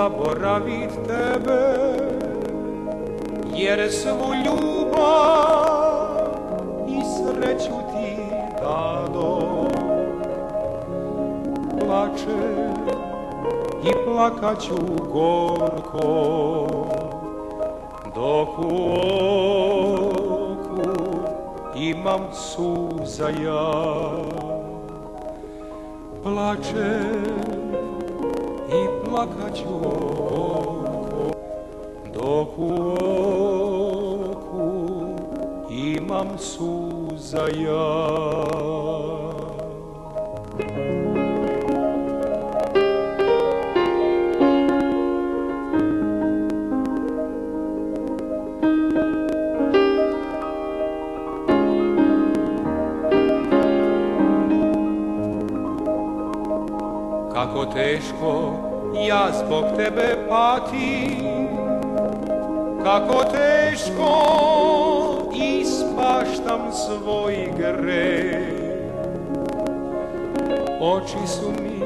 zaboravit tebe, jer svu ljubav i sreću ti dado. Plačem i plakaću gorko, dok u oku imam suza ja. Plačem i plakaću gorko, dok u oku imam suza ja. Kako teško ja zbog tebe patim, kako teško ispaštam svoj greh. Oči su mi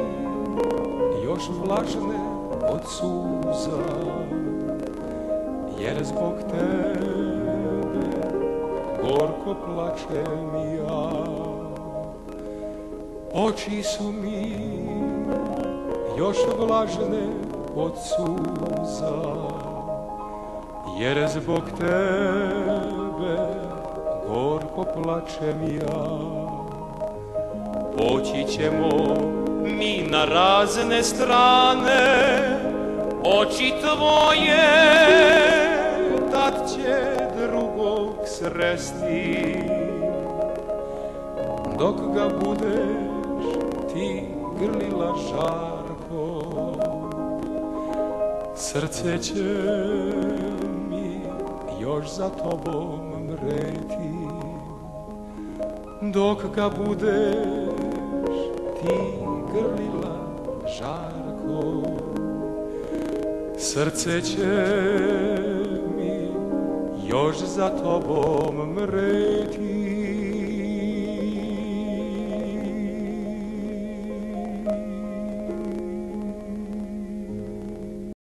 još vlažne od suza, jer zbog tebe gorko plačem ja. Oči su mi još vlažne od suza, jer zbog tebe gorko plačem ja. Poći ćemo mi na razne strane, oči tvoje tad će drugog sresti. Dok ga budeš ti grlila žarko, srce će mi još za tobom mreti. Dok ga budeš ti grlila žarko, srce će mi još za tobom mreti.